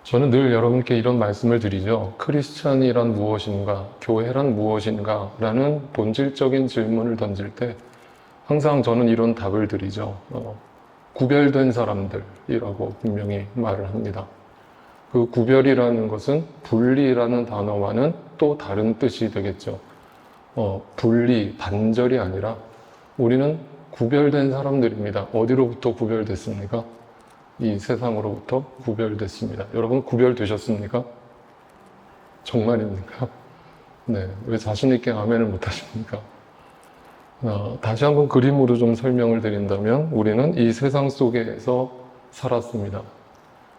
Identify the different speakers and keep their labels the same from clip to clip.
Speaker 1: 저는 늘 여러분께 이런 말씀을 드리죠. 크리스찬이란 무엇인가, 교회란 무엇인가 라는 본질적인 질문을 던질 때 항상 저는 이런 답을 드리죠. 구별된 사람들이라고 분명히 말을 합니다. 그 구별이라는 것은 분리라는 단어와는 또 다른 뜻이 되겠죠. 분리, 단절이 아니라 우리는 구별된 사람들입니다. 어디로부터 구별됐습니까? 이 세상으로부터 구별됐습니다. 여러분 구별되셨습니까? 정말입니까? 네, 왜 자신 있게 아멘을 못하십니까? 다시 한번 그림으로 좀 설명을 드린다면 우리는 이 세상 속에서 살았습니다.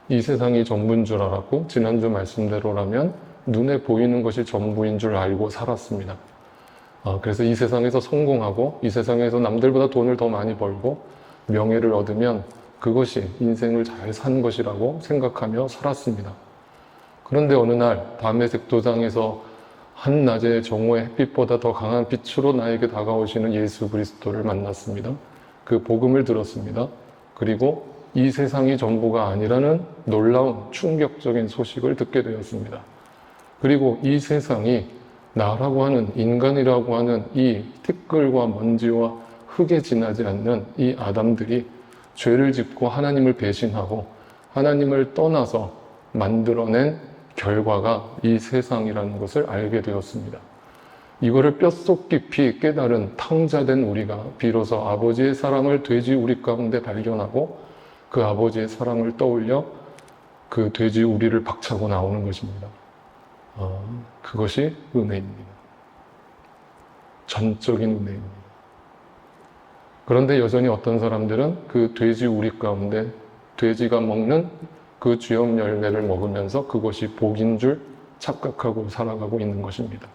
Speaker 1: 이 세상이 전부인 줄 알았고 지난주 말씀대로라면 눈에 보이는 것이 전부인 줄 알고 살았습니다. 그래서 이 세상에서 성공하고 이 세상에서 남들보다 돈을 더 많이 벌고 명예를 얻으면 그것이 인생을 잘 산 것이라고 생각하며 살았습니다. 그런데 어느 날 밤의 색도장에서 한낮의 정오의 햇빛보다 더 강한 빛으로 나에게 다가오시는 예수 그리스도를 만났습니다. 그 복음을 들었습니다. 그리고 이 세상이 전부가 아니라는 놀라운 충격적인 소식을 듣게 되었습니다. 그리고 이 세상이 나라고 하는 인간이라고 하는 이 티끌과 먼지와 흙에 지나지 않는 이 아담들이 죄를 짓고 하나님을 배신하고 하나님을 떠나서 만들어낸 결과가 이 세상이라는 것을 알게 되었습니다. 이거를 뼛속 깊이 깨달은 탕자된 우리가 비로소 아버지의 사랑을 돼지 우리 가운데 발견하고 그 아버지의 사랑을 떠올려 그 돼지 우리를 박차고 나오는 것입니다. 그것이 은혜입니다. 전적인 은혜입니다. 그런데 여전히 어떤 사람들은 그 돼지 우리 가운데 돼지가 먹는 그 죄업 열매를 먹으면서 그것이 복인 줄 착각하고 살아가고 있는 것입니다.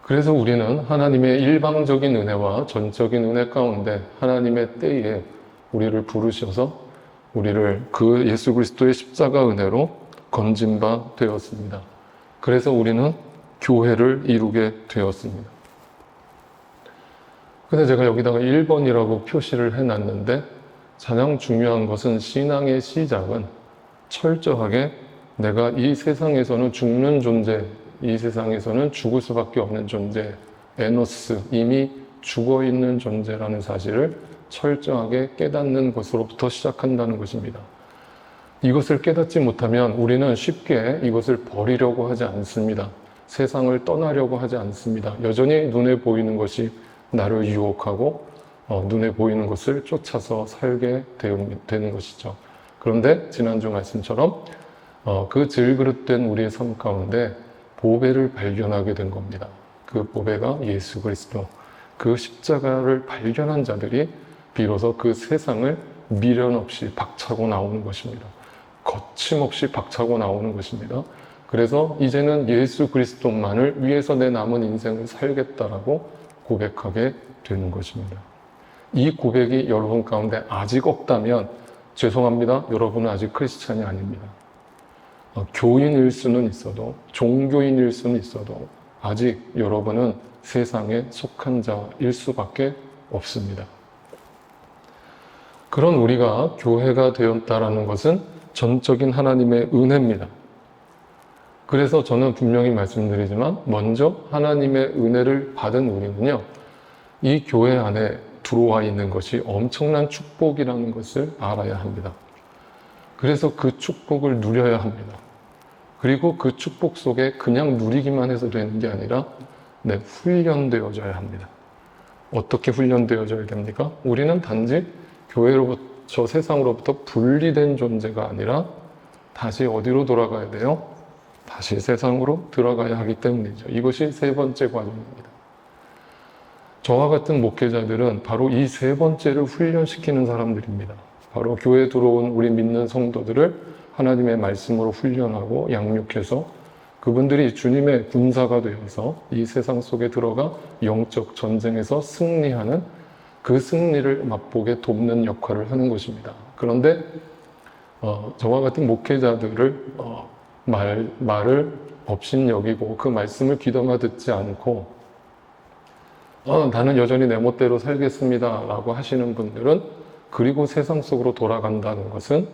Speaker 1: 그래서 우리는 하나님의 일방적인 은혜와 전적인 은혜 가운데 하나님의 때에 우리를 부르셔서 우리를 그 예수 그리스도의 십자가 은혜로 건진 바 되었습니다. 그래서 우리는 교회를 이루게 되었습니다. 근데 제가 여기다가 1번이라고 표시를 해놨는데 가장 중요한 것은 신앙의 시작은 철저하게 내가 이 세상에서는 죽는 존재, 이 세상에서는 죽을 수밖에 없는 존재, 에노스, 이미 죽어있는 존재라는 사실을 철저하게 깨닫는 것으로부터 시작한다는 것입니다. 이것을 깨닫지 못하면 우리는 쉽게 이것을 버리려고 하지 않습니다. 세상을 떠나려고 하지 않습니다. 여전히 눈에 보이는 것이 나를 유혹하고 눈에 보이는 것을 쫓아서 살게 되는 것이죠. 그런데 지난주 말씀처럼 그 질그릇된 우리의 삶 가운데 보배를 발견하게 된 겁니다. 그 보배가 예수 그리스도, 그 십자가를 발견한 자들이 비로소 그 세상을 미련 없이 박차고 나오는 것입니다. 거침없이 박차고 나오는 것입니다. 그래서 이제는 예수 그리스도만을 위해서 내 남은 인생을 살겠다라고 고백하게 되는 것입니다. 이 고백이 여러분 가운데 아직 없다면 죄송합니다. 여러분은 아직 크리스찬이 아닙니다. 교인일 수는 있어도 종교인일 수는 있어도 아직 여러분은 세상에 속한 자일 수밖에 없습니다. 그런 우리가 교회가 되었다라는 것은 전적인 하나님의 은혜입니다. 그래서 저는 분명히 말씀드리지만 먼저 하나님의 은혜를 받은 우리는요, 이 교회 안에 들어와 있는 것이 엄청난 축복이라는 것을 알아야 합니다. 그래서 그 축복을 누려야 합니다. 그리고 그 축복 속에 그냥 누리기만 해서 되는 게 아니라 훈련되어져야 합니다. 어떻게 훈련되어져야 됩니까? 우리는 단지 교회로부터, 저 세상으로부터 분리된 존재가 아니라 다시 어디로 돌아가야 돼요? 다시 세상으로 들어가야 하기 때문이죠. 이것이 세 번째 과정입니다. 저와 같은 목회자들은 바로 이 세 번째를 훈련시키는 사람들입니다. 바로 교회에 들어온 우리 믿는 성도들을 하나님의 말씀으로 훈련하고 양육해서 그분들이 주님의 군사가 되어서 이 세상 속에 들어가 영적 전쟁에서 승리하는 그 승리를 맛보게 돕는 역할을 하는 것입니다. 그런데 저와 같은 목회자들을 말을 업신여기고 그 말씀을 귀담아 듣지 않고 나는 여전히 내 멋대로 살겠습니다 라고 하시는 분들은, 그리고 세상 속으로 돌아간다는 것은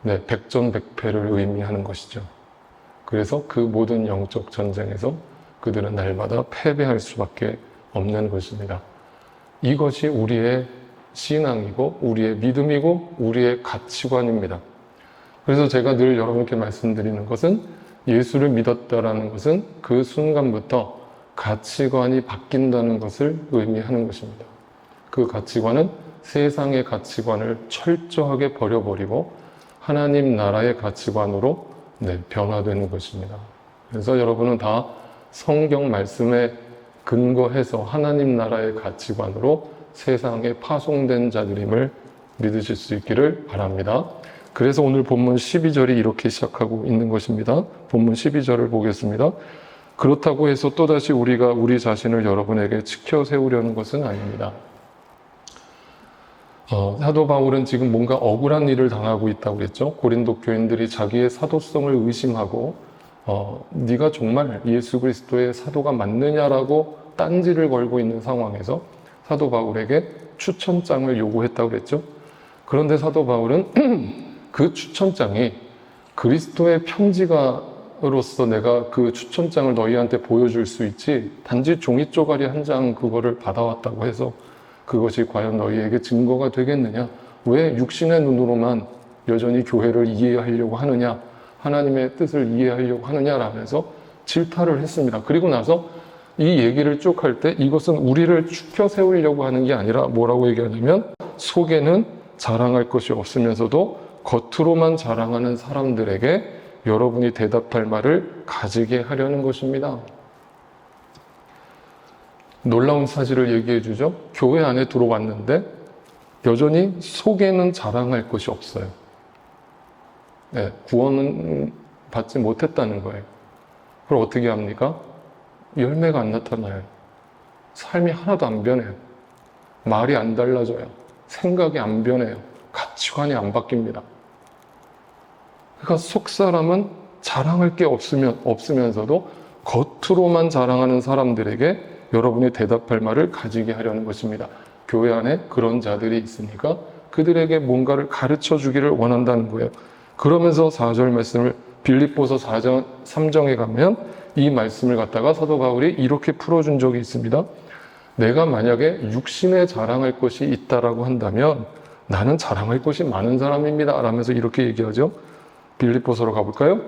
Speaker 1: 백전백패를 의미하는 것이죠. 그래서 그 모든 영적 전쟁에서 그들은 날마다 패배할 수밖에 없는 것입니다. 이것이 우리의 신앙이고 우리의 믿음이고 우리의 가치관입니다. 그래서 제가 늘 여러분께 말씀드리는 것은, 예수를 믿었다라는 것은 그 순간부터 가치관이 바뀐다는 것을 의미하는 것입니다. 그 가치관은 세상의 가치관을 철저하게 버려버리고 하나님 나라의 가치관으로 변화되는 것입니다. 그래서 여러분은 다 성경 말씀에 근거해서 하나님 나라의 가치관으로 세상에 파송된 자들임을 믿으실 수 있기를 바랍니다. 그래서 오늘 본문 12절이 이렇게 시작하고 있는 것입니다. 본문 12절을 보겠습니다. 그렇다고 해서 또다시 우리가 우리 자신을 여러분에게 지켜 세우려는 것은 아닙니다. 사도 바울은 지금 뭔가 억울한 일을 당하고 있다고 그랬죠. 고린도 교인들이 자기의 사도성을 의심하고 네가 정말 예수 그리스도의 사도가 맞느냐라고 딴지를 걸고 있는 상황에서 사도 바울에게 추천장을 요구했다고 그랬죠. 그런데 사도 바울은 그 추천장이 그리스도의 편지가로서 내가 그 추천장을 너희한테 보여줄 수 있지, 단지 종이 쪼가리 한 장 그거를 받아왔다고 해서 그것이 과연 너희에게 증거가 되겠느냐? 왜 육신의 눈으로만 여전히 교회를 이해하려고 하느냐? 하나님의 뜻을 이해하려고 하느냐라면서 질타를 했습니다. 그리고 나서 이 얘기를 쭉 할 때 이것은 우리를 추켜 세우려고 하는 게 아니라 뭐라고 얘기하냐면, 속에는 자랑할 것이 없으면서도 겉으로만 자랑하는 사람들에게 여러분이 대답할 말을 가지게 하려는 것입니다. 놀라운 사실을 얘기해 주죠. 교회 안에 들어왔는데 여전히 속에는 자랑할 것이 없어요. 구원은 받지 못했다는 거예요. 그럼 어떻게 합니까? 열매가 안 나타나요. 삶이 하나도 안 변해요. 말이 안 달라져요. 생각이 안 변해요. 가치관이 안 바뀝니다. 그러니까 속 사람은 자랑할 게 없으면서도 겉으로만 자랑하는 사람들에게 여러분이 대답할 말을 가지게 하려는 것입니다. 교회 안에 그런 자들이 있으니까 그들에게 뭔가를 가르쳐 주기를 원한다는 거예요. 그러면서 4절 말씀을, 빌립보서 4장 3정에 가면 이 말씀을 갖다가 사도 바울이 이렇게 풀어준 적이 있습니다. 내가 만약에 육신에 자랑할 것이 있다라고 한다면 나는 자랑할 것이 많은 사람입니다 라면서 이렇게 얘기하죠. 빌립보서로 가볼까요?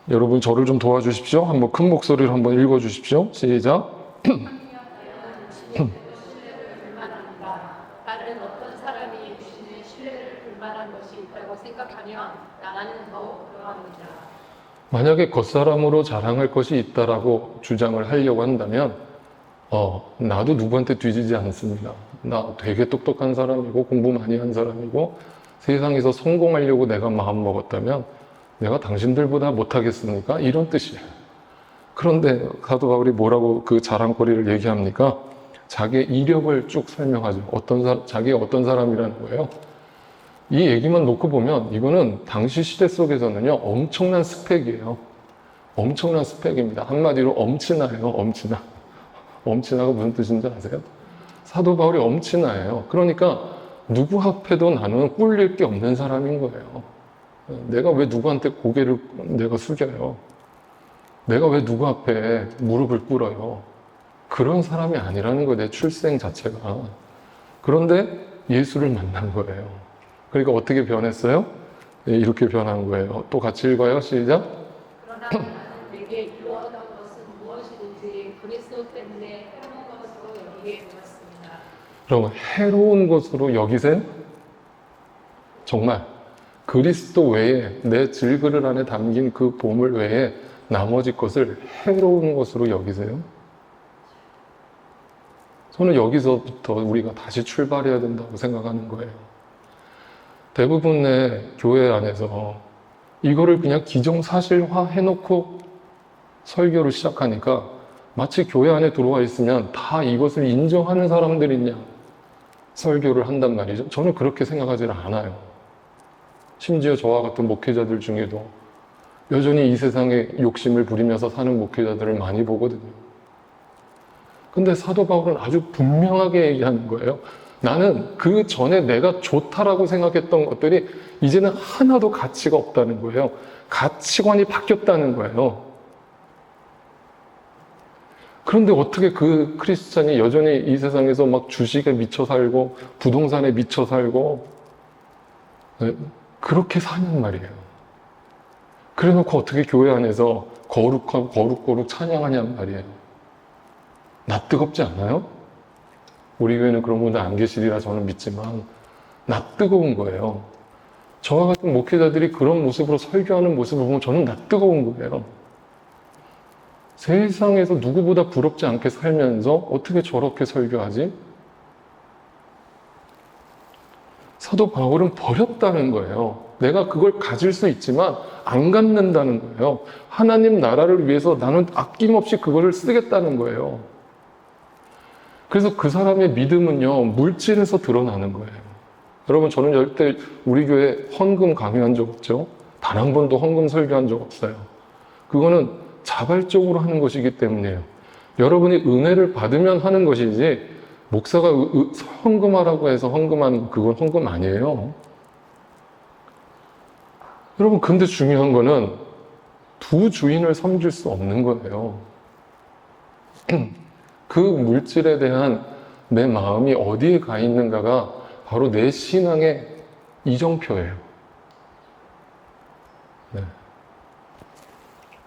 Speaker 1: 여러분 저를 좀 도와주십시오. 한번 큰 목소리로 한번 읽어주십시오. 시작.
Speaker 2: 다른 어떤 사람이 육신의 신뢰를 불만한 것이 있다고 생각하면 나는 더욱 그러합니다.
Speaker 1: 만약에 겉사람으로 자랑할 것이 있다라고 주장을 하려고 한다면 나도 누구한테 뒤지지 않습니다. 나 되게 똑똑한 사람이고 공부 많이 한 사람이고 세상에서 성공하려고 내가 마음 먹었다면 내가 당신들보다 못하겠습니까? 이런 뜻이에요. 그런데 사도 바울이 뭐라고 그 자랑거리를 얘기합니까? 자기의 이력을 쭉 설명하죠. 자기가 어떤 사람이라는 거예요. 이 얘기만 놓고 보면 이거는 당시 시대 속에서는요 엄청난 스펙이에요. 엄청난 스펙입니다. 한마디로 엄친아예요. 엄친아. 엄친아가 무슨 뜻인지 아세요? 사도 바울이 엄친아예요. 그러니까 누구 앞에도 나는 꿀릴 게 없는 사람인 거예요. 내가 왜 누구한테 고개를 내가 숙여요? 내가 왜 누구 앞에 무릎을 꿇어요? 그런 사람이 아니라는 거예요. 내 출생 자체가. 그런데 예수를 만난 거예요. 그러니까 어떻게 변했어요? 이렇게 변한 거예요. 또 같이 읽어요. 시작.
Speaker 2: 그러나 나는 내게 유언한 것은 무엇이든지 그리스도 때문에 해로운 것으로 여기게 되었습니다.
Speaker 1: 그럼 해로운 것으로 여기세요? 정말 그리스도 외에 내 질그릇 안에 담긴 그 보물 외에 나머지 것을 해로운 것으로 여기세요? 저는 여기서부터 우리가 다시 출발해야 된다고 생각하는 거예요. 대부분의 교회 안에서 이거를 그냥 기정사실화 해놓고 설교를 시작하니까 마치 교회 안에 들어와 있으면 다 이것을 인정하는 사람들이냐 설교를 한단 말이죠. 저는 그렇게 생각하지 않아요. 심지어 저와 같은 목회자들 중에도 여전히 이 세상에 욕심을 부리면서 사는 목회자들을 많이 보거든요. 근데 사도 바울은 아주 분명하게 얘기하는 거예요. 나는 그 전에 내가 좋다라고 생각했던 것들이 이제는 하나도 가치가 없다는 거예요. 가치관이 바뀌었다는 거예요. 그런데 어떻게 그 크리스찬이 여전히 이 세상에서 막 주식에 미쳐 살고 부동산에 미쳐 살고 그렇게 사냔 말이에요. 그래 놓고 어떻게 교회 안에서 거룩 찬양하냔 말이에요. 나 뜨겁지 않아요? 우리 교회는 그런 분들 안 계시리라 저는 믿지만 나 뜨거운 거예요. 저와 같은 목회자들이 그런 모습으로 설교하는 모습을 보면 저는 나 뜨거운 거예요. 세상에서 누구보다 부럽지 않게 살면서 어떻게 저렇게 설교하지? 사도 바울은 버렸다는 거예요. 내가 그걸 가질 수 있지만 안 갖는다는 거예요. 하나님 나라를 위해서 나는 아낌없이 그거를 쓰겠다는 거예요. 그래서 그 사람의 믿음은요, 물질에서 드러나는 거예요. 여러분, 저는 절대 우리 교회 헌금 강요한 적 없죠? 단 한 번도 헌금 설교한 적 없어요. 그거는 자발적으로 하는 것이기 때문이에요. 여러분이 은혜를 받으면 하는 것이지, 목사가 헌금하라고 해서 헌금하는 그건 헌금 아니에요. 여러분, 근데 중요한 거는 두 주인을 섬길 수 없는 거예요. 그 물질에 대한 내 마음이 어디에 가 있는가가 바로 내 신앙의 이정표예요. 네.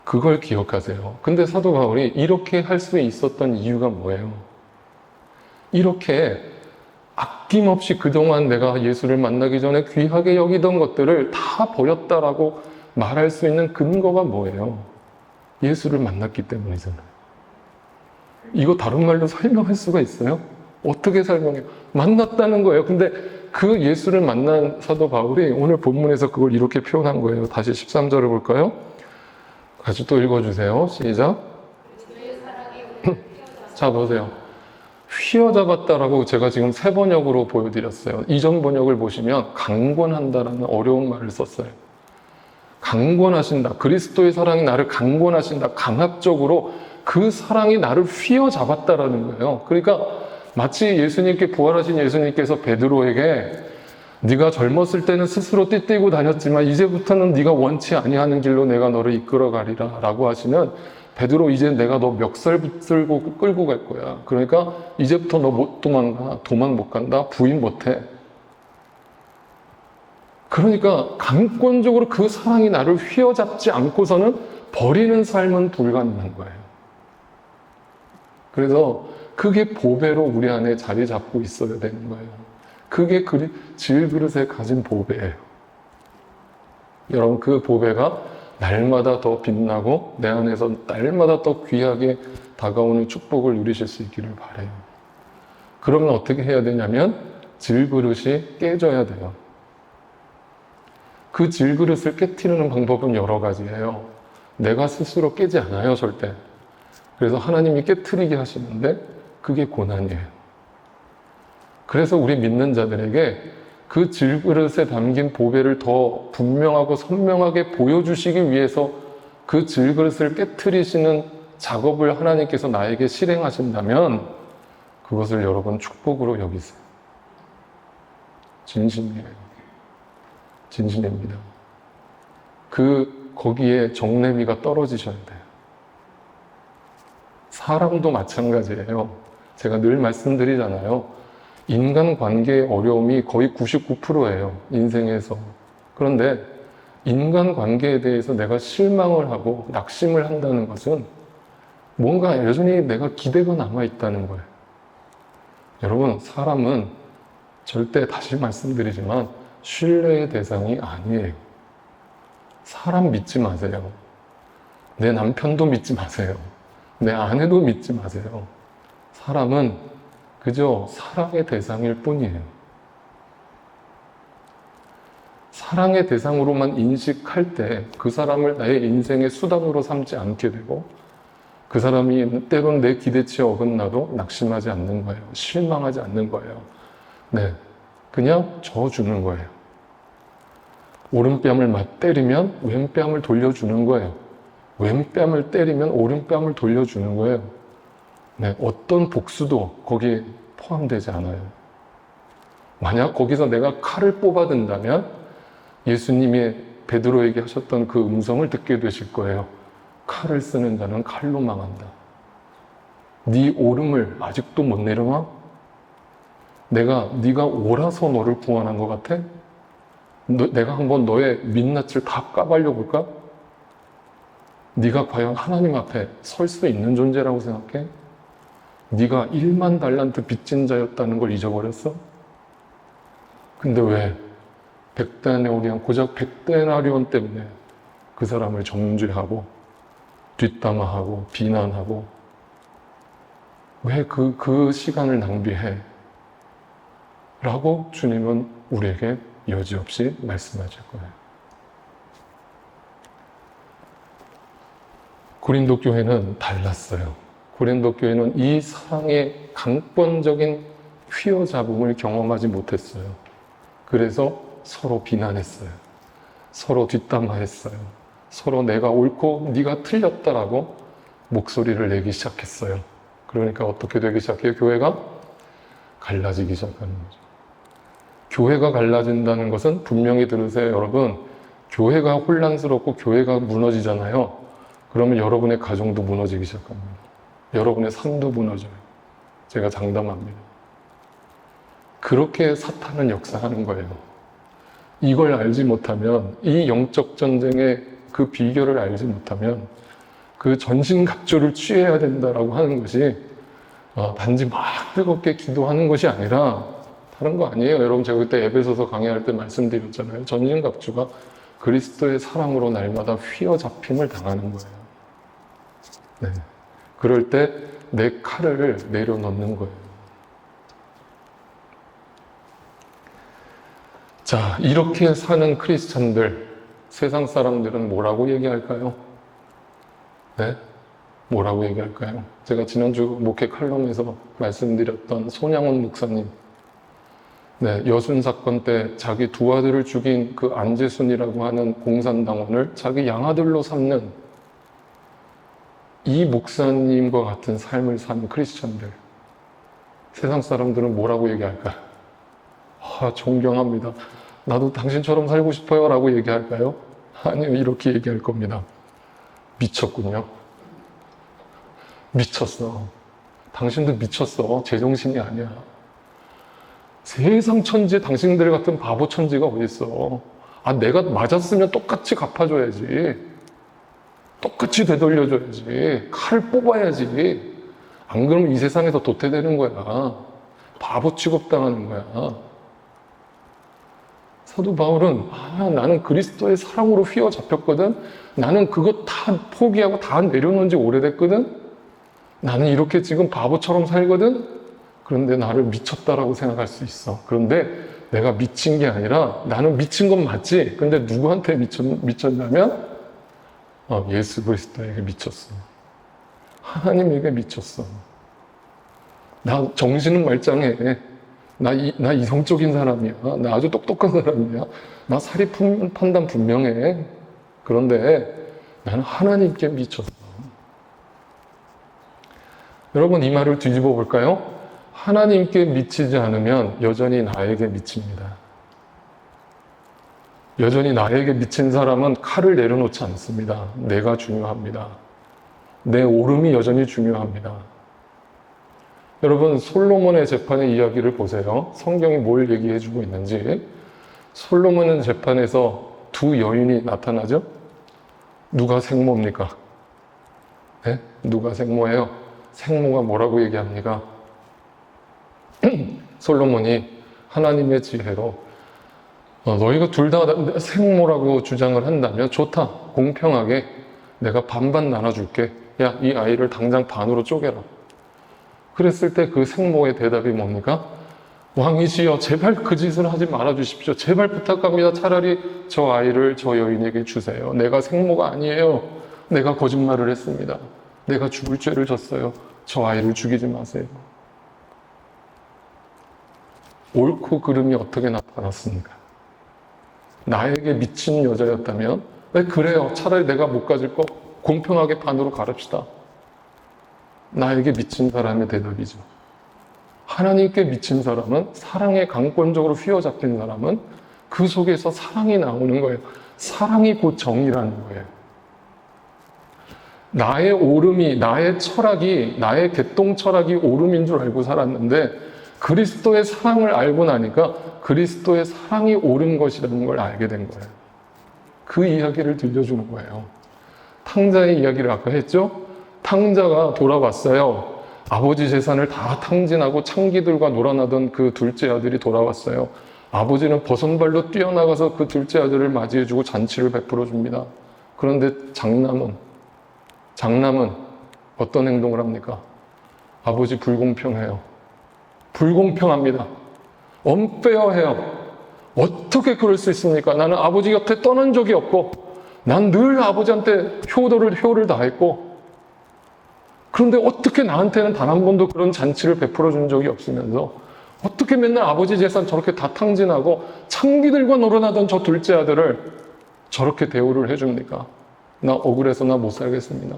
Speaker 1: 그걸 기억하세요. 근데 사도 바울이 이렇게 할 수 있었던 이유가 뭐예요? 이렇게 아낌없이 그동안 내가 예수를 만나기 전에 귀하게 여기던 것들을 다 버렸다라고 말할 수 있는 근거가 뭐예요? 예수를 만났기 때문이잖아요. 이거 다른 말로 설명할 수가 있어요? 어떻게 설명해요? 만났다는 거예요. 근데 그 예수를 만난 사도 바울이 오늘 본문에서 그걸 이렇게 표현한 거예요. 다시 13절을 볼까요? 같이 또 읽어주세요. 시작. 자, 보세요. 휘어잡았다라고 제가 지금 3번역으로 보여드렸어요. 이전 번역을 보시면 강권한다라는 어려운 말을 썼어요. 강권하신다. 그리스도의 사랑이 나를 강권하신다. 강압적으로 그 사랑이 나를 휘어잡았다라는 거예요. 그러니까 마치 예수님께 부활하신 예수님께서 베드로에게 네가 젊었을 때는 스스로 띠뛰고 다녔지만 이제부터는 네가 원치 아니하는 길로 내가 너를 이끌어 가리라 라고 하시는 베드로 이제 내가 너 멱살 붙들고 끌고 갈 거야. 그러니까 이제부터 너 못 도망가. 도망 못 간다. 부인 못 해. 그러니까 강권적으로 그 사랑이 나를 휘어잡지 않고서는 버리는 삶은 불가능한 거예요. 그래서 그게 보배로 우리 안에 자리 잡고 있어야 되는 거예요. 그게 질그릇에 가진 보배예요. 여러분, 그 보배가 날마다 더 빛나고 내 안에서 날마다 더 귀하게 다가오는 축복을 누리실 수 있기를 바라요. 그러면 어떻게 해야 되냐면 질그릇이 깨져야 돼요. 그 질그릇을 깨트리는 방법은 여러 가지예요. 내가 스스로 깨지 않아요, 절대. 그래서 하나님이 깨트리게 하시는데 그게 고난이에요. 그래서 우리 믿는 자들에게 그 질그릇에 담긴 보배를 더 분명하고 선명하게 보여주시기 위해서 그 질그릇을 깨트리시는 작업을 하나님께서 나에게 실행하신다면 그것을 여러분 축복으로 여기세요. 진심이에요. 진심입니다. 거기에 정내미가 떨어지셔야 돼요. 사람도 마찬가지예요. 제가 늘 말씀드리잖아요. 인간관계의 어려움이 거의 99%예요. 인생에서. 그런데 인간관계에 대해서 내가 실망을 하고 낙심을 한다는 것은 뭔가 여전히 내가 기대가 남아있다는 거예요. 여러분, 사람은 절대 다시 말씀드리지만 신뢰의 대상이 아니에요. 사람 믿지 마세요. 내 남편도 믿지 마세요. 내 아내도 믿지 마세요. 사람은 그저 사랑의 대상일 뿐이에요. 사랑의 대상으로만 인식할 때 그 사람을 나의 인생의 수단으로 삼지 않게 되고 그 사람이 때론 내 기대치에 어긋나도 낙심하지 않는 거예요. 실망하지 않는 거예요. 네, 그냥 져주는 거예요. 오른뺨을 때리면 왼뺨을 돌려주는 거예요. 왼뺨을 때리면 오른뺨을 돌려주는 거예요. 네, 어떤 복수도 거기에 포함되지 않아요. 만약 거기서 내가 칼을 뽑아든다면 예수님이 베드로에게 하셨던 그 음성을 듣게 되실 거예요. 칼을 쓰는 자는 칼로 망한다. 네 오름을 아직도 못 내려와? 네가 옳아서 너를 구원한 것 같아? 내가 한번 너의 민낯을 다 까발려 볼까? 네가 과연 하나님 앞에 설 수 있는 존재라고 생각해? 네가 1만 달란트 빚진 자였다는 걸 잊어버렸어? 근데 왜 고작 100데나리온 때문에 그 사람을 정죄하고 뒷담화하고 비난하고 왜 그 시간을 낭비해? 라고 주님은 우리에게 여지없이 말씀하실 거예요. 고린도 교회는 달랐어요. 고린도 교회는 이 사랑의 강권적인 휘어잡음을 경험하지 못했어요. 그래서 서로 비난했어요. 서로 뒷담화했어요. 서로 내가 옳고 네가 틀렸다라고 목소리를 내기 시작했어요. 그러니까 어떻게 되기 시작해요? 교회가 갈라지기 시작하는 거죠. 교회가 갈라진다는 것은 분명히 들으세요, 여러분. 교회가 혼란스럽고 교회가 무너지잖아요. 그러면 여러분의 가정도 무너지기 시작합니다. 여러분의 삶도 무너져요. 제가 장담합니다. 그렇게 사탄은 역사하는 거예요. 이걸 알지 못하면, 이 영적 전쟁의 그 비결을 알지 못하면 그 전신갑주를 취해야 된다라고 하는 것이 단지 막 뜨겁게 기도하는 것이 아니라 다른 거 아니에요. 여러분, 제가 그때 에베소서 강의할 때 말씀드렸잖아요. 전신갑주가 그리스도의 사랑으로 날마다 휘어잡힘을 당하는 거예요. 네. 그럴 때 내 칼을 내려놓는 거예요. 자, 이렇게 사는 크리스찬들, 세상 사람들은 뭐라고 얘기할까요? 네? 뭐라고 얘기할까요? 제가 지난주 목회 칼럼에서 말씀드렸던 손양훈 목사님, 네, 여순 사건 때 자기 두 아들을 죽인 그 안재순이라고 하는 공산당원을 자기 양아들로 삼는 이 목사님과 같은 삶을 사는 크리스찬들, 세상 사람들은 뭐라고 얘기할까요? 존경합니다. 나도 당신처럼 살고 싶어요 라고 얘기할까요? 아니요, 이렇게 얘기할 겁니다. 미쳤군요. 미쳤어. 당신도 미쳤어. 제정신이 아니야. 세상 천지에 당신들 같은 바보 천지가 어딨어. 내가 맞았으면 똑같이 갚아줘야지. 똑같이 되돌려줘야지. 칼을 뽑아야지. 안 그러면 이 세상에서 도태되는 거야. 바보 취급당하는 거야. 사도 바울은 나는 그리스도의 사랑으로 휘어잡혔거든. 나는 그거 다 포기하고 다 내려놓은 지 오래됐거든. 나는 이렇게 지금 바보처럼 살거든. 그런데 나를 미쳤다라고 생각할 수 있어. 그런데 내가 미친 게 아니라 나는 미친 건 맞지. 근데 누구한테 미쳤냐면 예수 그리스도에게 미쳤어. 하나님에게 미쳤어. 나 정신은 말짱해. 나 이성적인 사람이야. 나 아주 똑똑한 사람이야. 나 사리 판단 분명해. 그런데 나는 하나님께 미쳤어. 여러분, 이 말을 뒤집어 볼까요? 하나님께 미치지 않으면 여전히 나에게 미칩니다. 여전히 나에게 미친 사람은 칼을 내려놓지 않습니다. 내가 중요합니다. 내 오름이 여전히 중요합니다. 여러분, 솔로몬의 재판의 이야기를 보세요. 성경이 뭘 얘기해주고 있는지. 솔로몬의 재판에서 두 여인이 나타나죠? 누가 생모입니까? 네? 누가 생모예요? 생모가 뭐라고 얘기합니까? 솔로몬이 하나님의 지혜로 너희가 둘 다 생모라고 주장을 한다면 좋다. 공평하게 내가 반반 나눠줄게. 야, 이 아이를 당장 반으로 쪼개라. 그랬을 때 그 생모의 대답이 뭡니까? 왕이시여, 제발 그 짓을 하지 말아 주십시오. 제발 부탁합니다. 차라리 저 아이를 저 여인에게 주세요. 내가 생모가 아니에요. 내가 거짓말을 했습니다. 내가 죽을 죄를 졌어요. 저 아이를 죽이지 마세요. 옳고 그름이 어떻게 나타났습니까? 나에게 미친 여자였다면 왜 그래요? 차라리 내가 못 가질 거 공평하게 반으로 가릅시다. 나에게 미친 사람의 대답이죠. 하나님께 미친 사람은, 사랑에 강권적으로 휘어잡힌 사람은 그 속에서 사랑이 나오는 거예요. 사랑이 곧 정의라는 거예요. 나의 오름이, 나의 철학이, 나의 개똥 철학이 오름인 줄 알고 살았는데 그리스도의 사랑을 알고 나니까 그리스도의 사랑이 옳은 것이라는 걸 알게 된 거예요. 그 이야기를 들려주는 거예요. 탕자의 이야기를 아까 했죠? 탕자가 돌아왔어요. 아버지 재산을 다 탕진하고 창기들과 놀아나던 그 둘째 아들이 돌아왔어요. 아버지는 버선발로 뛰어나가서 그 둘째 아들을 맞이해주고 잔치를 베풀어 줍니다. 그런데 장남은 어떤 행동을 합니까? 아버지 불공평해요. 불공평합니다. 언페어해요. 어떻게 그럴 수 있습니까? 나는 아버지 곁에 떠난 적이 없고 난 늘 아버지한테 효를 다했고 그런데 어떻게 나한테는 단 한 번도 그런 잔치를 베풀어 준 적이 없으면서 어떻게 맨날 아버지 재산 저렇게 다 탕진하고 창기들과 놀아나던 저 둘째 아들을 저렇게 대우를 해줍니까? 나 억울해서 나 못 살겠습니다.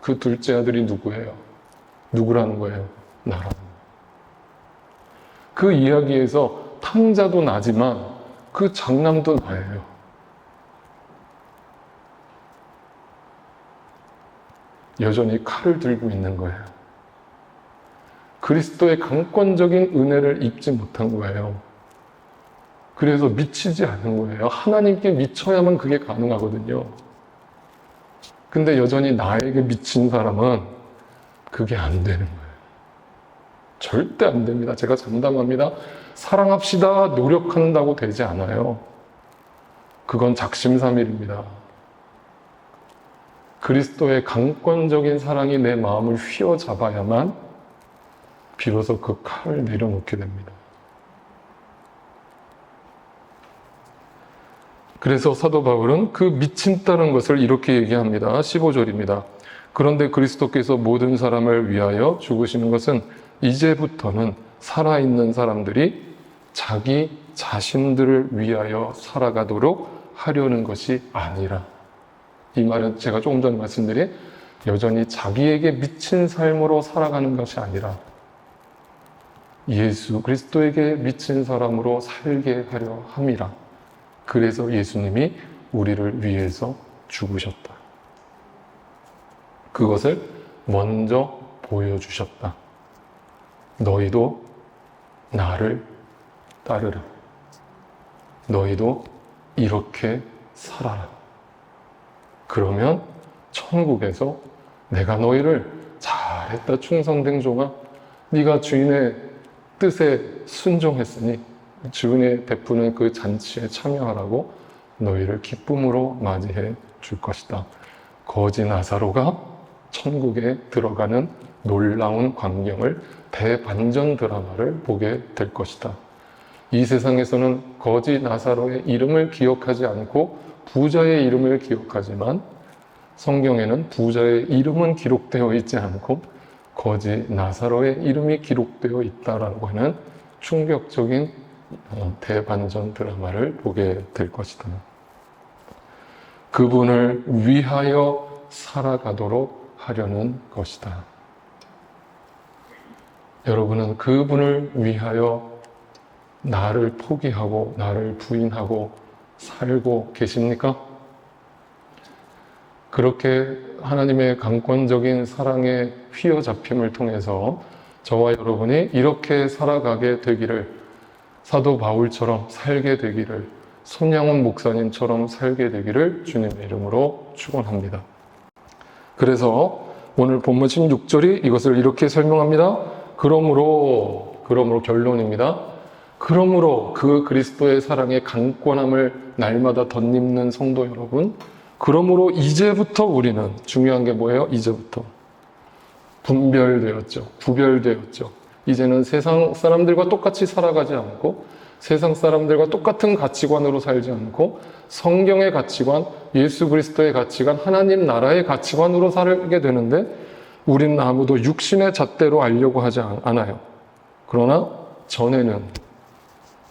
Speaker 1: 그 둘째 아들이 누구예요? 누구라는 거예요? 나라는 거예요. 그 이야기에서 탕자도 나지만 그 장남도 나예요. 여전히 칼을 들고 있는 거예요. 그리스도의 강권적인 은혜를 입지 못한 거예요. 그래서 미치지 않은 거예요. 하나님께 미쳐야만 그게 가능하거든요. 근데 여전히 나에게 미친 사람은 그게 안 되는 거예요. 절대 안 됩니다. 제가 장담합니다. 사랑합시다, 노력한다고 되지 않아요. 그건 작심삼일입니다. 그리스도의 강권적인 사랑이 내 마음을 휘어잡아야만 비로소 그 칼을 내려놓게 됩니다. 그래서 사도 바울은 그 미친다는 것을 이렇게 얘기합니다. 15절입니다. 그런데 그리스도께서 모든 사람을 위하여 죽으시는 것은 이제부터는 살아있는 사람들이 자기 자신들을 위하여 살아가도록 하려는 것이 아니라, 이 말은 제가 조금 전에 말씀드린 여전히 자기에게 미친 삶으로 살아가는 것이 아니라 예수 그리스도에게 미친 사람으로 살게 하려 함이라. 그래서 예수님이 우리를 위해서 죽으셨다. 그것을 먼저 보여주셨다. 너희도 나를 따르라. 너희도 이렇게 살아라. 그러면 천국에서 내가 너희를 잘했다 충성된 종아, 네가 주인의 뜻에 순종했으니 주인의 베푸는 그 잔치에 참여하라고 너희를 기쁨으로 맞이해 줄 것이다. 거지 나사로가 천국에 들어가는 놀라운 광경을, 대반전 드라마를 보게 될 것이다. 이 세상에서는 거지 나사로의 이름을 기억하지 않고 부자의 이름을 기억하지만 성경에는 부자의 이름은 기록되어 있지 않고 거지 나사로의 이름이 기록되어 있다라고 하는 충격적인 대반전 드라마를 보게 될 것이다. 그분을 위하여 살아가도록 하려는 것이다. 여러분은 그분을 위하여 나를 포기하고 나를 부인하고 살고 계십니까? 그렇게 하나님의 강권적인 사랑에 휘어잡힘을 통해서 저와 여러분이 이렇게 살아가게 되기를, 사도 바울처럼 살게 되기를, 손양원 목사님처럼 살게 되기를 주님의 이름으로 축원합니다. 그래서 오늘 본문 16절이 이것을 이렇게 설명합니다. 그러므로 결론입니다. 그러므로 그 그리스도의 사랑의 강권함을 날마다 덧입는 성도 여러분, 그러므로 이제부터 우리는, 중요한 게 뭐예요? 이제부터 분별되었죠. 구별되었죠. 이제는 세상 사람들과 똑같이 살아가지 않고 세상 사람들과 똑같은 가치관으로 살지 않고 성경의 가치관, 예수 그리스도의 가치관, 하나님 나라의 가치관으로 살게 되는데 우리는 아무도 육신의 잣대로 알려고 하지 않아요. 그러나 전에는,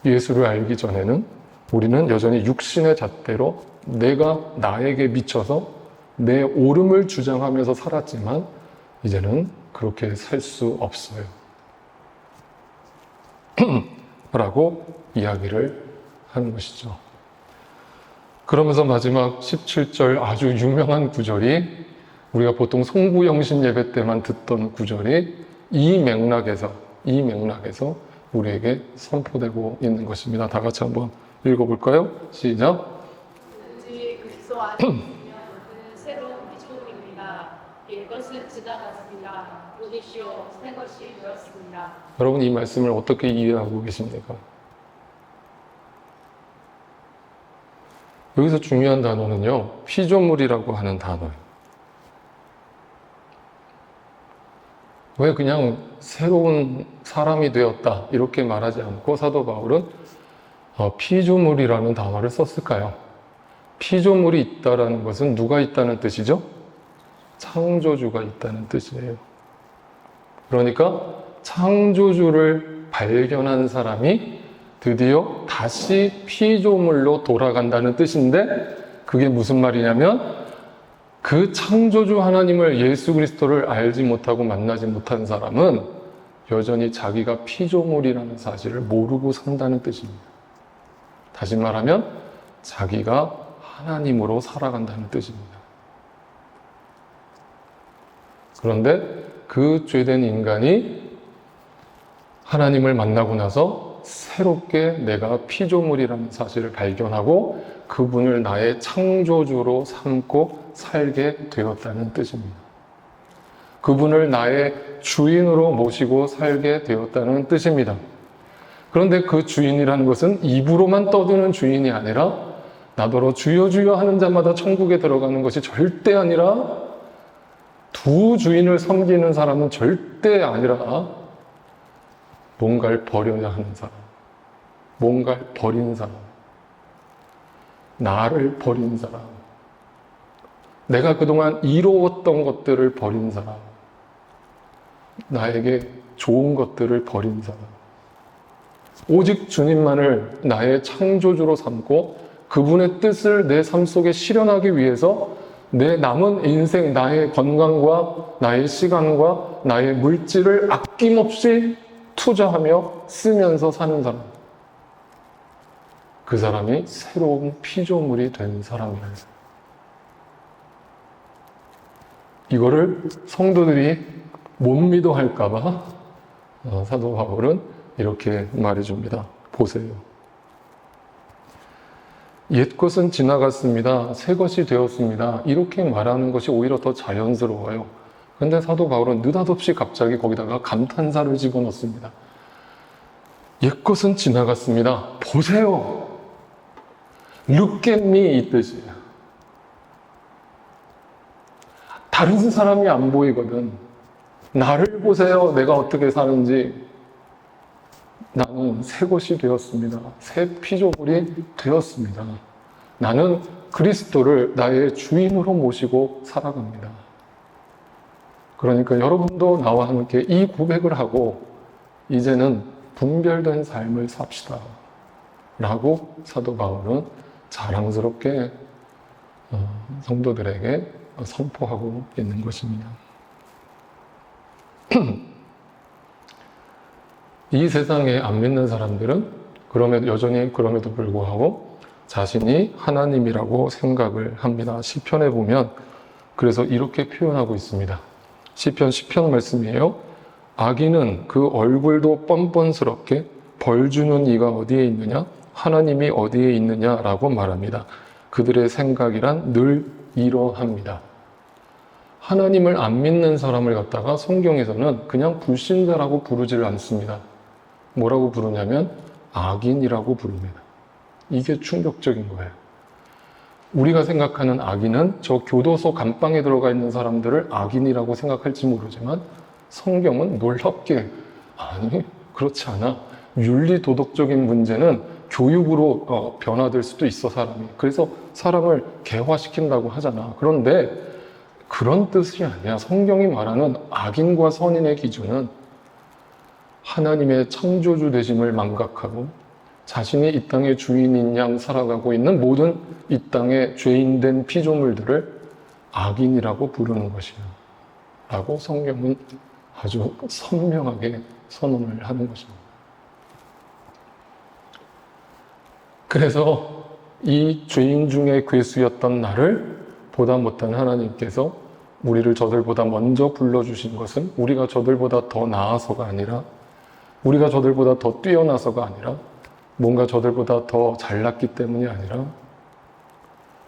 Speaker 1: 예수를 알기 전에는 우리는 여전히 육신의 잣대로 내가 나에게 미쳐서 내 옳음을 주장하면서 살았지만 이제는 그렇게 살 수 없어요. 라고 이야기를 하는 것이죠. 그러면서 마지막 17절 아주 유명한 구절이 우리가 보통 송구영신 예배 때만 듣던 구절이 이 맥락에서 우리에게 선포되고 있는 것입니다. 다 같이 한번 읽어볼까요? 시작.
Speaker 2: 오직 그리스도 안에 있으면 그는 새로운 피조물입니다. 옛것은 지나갔습니다. 보십시오, 새 것이 되었습니다.
Speaker 1: 여러분 이 말씀을 어떻게 이해하고 계십니까? 여기서 중요한 단어는요, 피조물이라고 하는 단어예요. 왜 그냥 새로운 사람이 되었다 이렇게 말하지 않고 사도 바울은 피조물이라는 단어를 썼을까요? 피조물이 있다라는 것은 누가 있다는 뜻이죠? 창조주가 있다는 뜻이에요. 그러니까 창조주를 발견한 사람이 드디어 다시 피조물로 돌아간다는 뜻인데, 그게 무슨 말이냐면 그 창조주 하나님을, 예수 그리스도를 알지 못하고 만나지 못한 사람은 여전히 자기가 피조물이라는 사실을 모르고 산다는 뜻입니다. 다시 말하면 자기가 하나님으로 살아간다는 뜻입니다. 그런데 그 죄된 인간이 하나님을 만나고 나서 새롭게 내가 피조물이라는 사실을 발견하고 그분을 나의 창조주로 삼고 살게 되었다는 뜻입니다. 그분을 나의 주인으로 모시고 살게 되었다는 뜻입니다. 그런데 그 주인이라는 것은 입으로만 떠드는 주인이 아니라 나더러 주여 주여 하는 자마다 천국에 들어가는 것이 절대 아니라, 두 주인을 섬기는 사람은 절대 아니라 뭔가를 버려야 하는 사람, 뭔가를 버린 사람, 나를 버린 사람, 내가 그동안 이루었던 것들을 버린 사람, 나에게 좋은 것들을 버린 사람, 오직 주님만을 나의 창조주로 삼고 그분의 뜻을 내 삶 속에 실현하기 위해서 내 남은 인생, 나의 건강과 나의 시간과 나의 물질을 아낌없이 투자하며 쓰면서 사는 사람, 그 사람이 새로운 피조물이 된 사람이에요. 이거를 성도들이 못 믿어 할까봐 사도 바울은 이렇게 말해줍니다. 보세요. 옛 것은 지나갔습니다. 새 것이 되었습니다. 이렇게 말하는 것이 오히려 더 자연스러워요. 근데 사도 바울은 느닷없이 갑자기 거기다가 감탄사를 집어넣습니다. 옛 것은 지나갔습니다. 보세요. Look at me 이 뜻이에요. 다른 사람이 안 보이거든. 나를 보세요. 내가 어떻게 사는지. 나는 새 것이 되었습니다. 새 피조물이 되었습니다. 나는 그리스도를 나의 주인으로 모시고 살아갑니다. 그러니까 여러분도 나와 함께 이 고백을 하고 이제는 분별된 삶을 삽시다 라고 사도 바울은 자랑스럽게 성도들에게 선포하고 있는 것입니다. 이 세상에 안 믿는 사람들은 그럼에도 불구하고 자신이 하나님이라고 생각을 합니다. 시편에 보면 그래서 이렇게 표현하고 있습니다. 시편 10편 말씀이에요. 악인은 그 얼굴도 뻔뻔스럽게 벌 주는 이가 어디에 있느냐? 하나님이 어디에 있느냐라고 말합니다. 그들의 생각이란 늘 이러합니다. 하나님을 안 믿는 사람을 갖다가 성경에서는 그냥 불신자라고 부르지를 않습니다. 뭐라고 부르냐면 악인이라고 부릅니다. 이게 충격적인 거예요. 우리가 생각하는 악인은 저 교도소 감방에 들어가 있는 사람들을 악인이라고 생각할지 모르지만 성경은 놀랍게 아니 그렇지 않아. 윤리 도덕적인 문제는 교육으로 변화될 수도 있어 사람이. 그래서 사람을 개화시킨다고 하잖아. 그런데 그런 뜻이 아니야. 성경이 말하는 악인과 선인의 기준은 하나님의 창조주 되심을 망각하고 자신이 이 땅의 주인인 양 살아가고 있는 모든 이 땅의 죄인된 피조물들을 악인이라고 부르는 것이에요. 라고 성경은 아주 선명하게 선언을 하는 것입니다. 그래서 이 죄인 중에 괴수였던 나를 보다 못한 하나님께서 우리를 저들보다 먼저 불러주신 것은 우리가 저들보다 더 나아서가 아니라, 우리가 저들보다 더 뛰어나서가 아니라, 뭔가 저들보다 더 잘났기 때문이 아니라,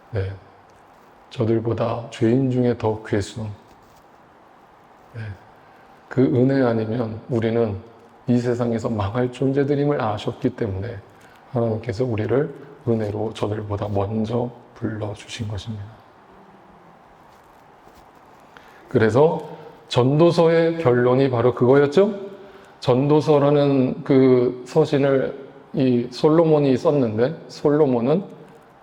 Speaker 1: 네, 저들보다 죄인 중에 더 괴수, 네, 그 은혜 아니면 우리는 이 세상에서 망할 존재들임을 아셨기 때문에 하나님께서 우리를 은혜로 저들보다 먼저 불러주신 것입니다. 그래서 전도서의 결론이 바로 그거였죠? 전도서라는 그 서신을 이 솔로몬이 썼는데, 솔로몬은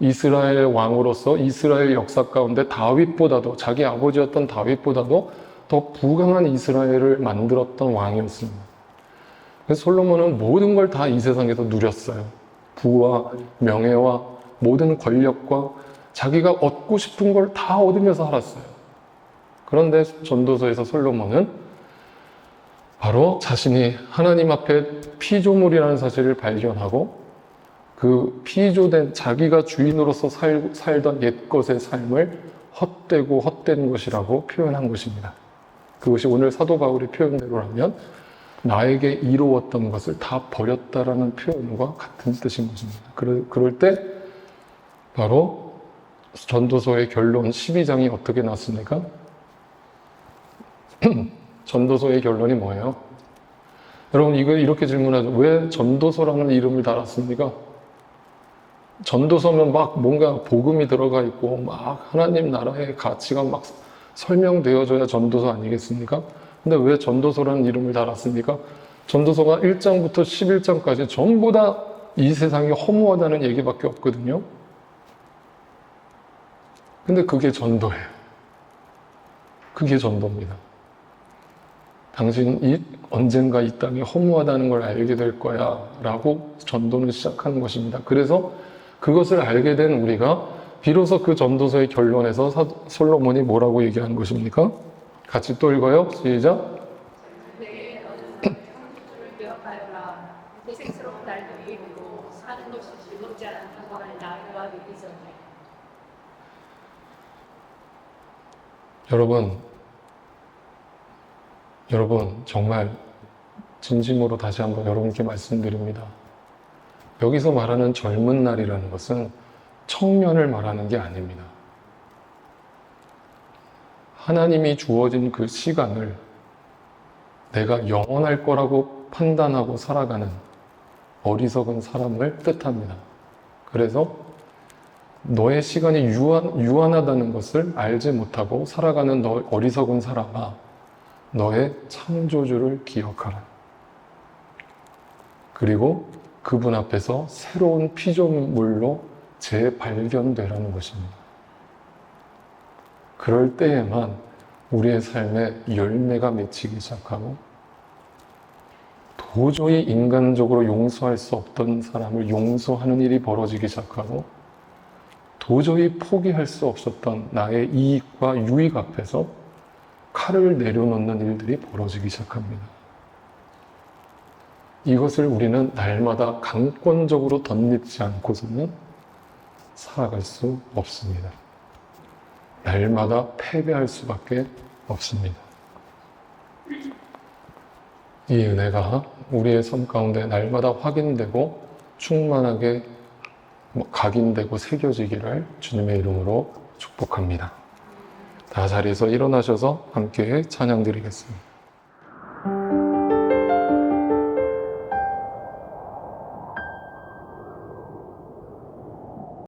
Speaker 1: 이스라엘 왕으로서 이스라엘 역사 가운데 다윗보다도, 자기 아버지였던 다윗보다도 더 부강한 이스라엘을 만들었던 왕이었습니다. 그래서 솔로몬은 모든 걸 다 이 세상에서 누렸어요. 부와 명예와 모든 권력과 자기가 얻고 싶은 걸 다 얻으면서 살았어요. 그런데 전도서에서 솔로몬은 바로 자신이 하나님 앞에 피조물이라는 사실을 발견하고 그 피조된 자기가 주인으로서 살던 옛것의 삶을 헛되고 헛된 것이라고 표현한 것입니다. 그것이 오늘 사도 바울의 표현대로라면 나에게 이루었던 것을 다 버렸다라는 표현과 같은 뜻인 것입니다. 그럴 때 바로 전도서의 결론 12장이 어떻게 났습니까? 전도서의 결론이 뭐예요? 여러분, 이거 이렇게 질문하죠. 왜 전도서라는 이름을 달았습니까? 전도서면 막 뭔가 복음이 들어가 있고 막 하나님 나라의 가치가 막 설명되어져야 전도서 아니겠습니까? 근데 왜 전도서라는 이름을 달았습니까? 전도서가 1장부터 11장까지 전부 다 이 세상이 허무하다는 얘기밖에 없거든요. 근데 그게 전도예요. 그게 전도입니다. 당신 언젠가 이 땅이 허무하다는 걸 알게 될 거야 라고 전도는 시작하는 것입니다. 그래서 그것을 알게 된 우리가 비로소 그 전도서의 결론에서 솔로몬이 뭐라고 얘기하는 것입니까? 같이 또 읽어요. 시작.
Speaker 2: 내게 너는 창조주를 기억하여라. 희생스러운 날도 이루고 사는 것이 즐겁지 않다고 할 나그와 믿기 전에.
Speaker 1: 여러분 정말 진심으로 다시 한번 여러분께 말씀드립니다. 여기서 말하는 젊은 날이라는 것은 청년을 말하는 게 아닙니다. 하나님이 주어진 그 시간을 내가 영원할 거라고 판단하고 살아가는 어리석은 사람을 뜻합니다. 그래서 너의 시간이 유한하다는 것을 알지 못하고 살아가는 너 어리석은 사람아, 너의 창조주를 기억하라. 그리고 그분 앞에서 새로운 피조물로 재발견되라는 것입니다. 그럴 때에만 우리의 삶에 열매가 맺히기 시작하고 도저히 인간적으로 용서할 수 없던 사람을 용서하는 일이 벌어지기 시작하고 도저히 포기할 수 없었던 나의 이익과 유익 앞에서 칼을 내려놓는 일들이 벌어지기 시작합니다. 이것을 우리는 날마다 강권적으로 덧입지 않고서는 살아갈 수 없습니다. 날마다 패배할 수밖에 없습니다. 이 은혜가 우리의 삶 가운데 날마다 확인되고 충만하게 각인되고 새겨지기를 주님의 이름으로 축복합니다. 다 자리에서 일어나셔서 함께 찬양 드리겠습니다.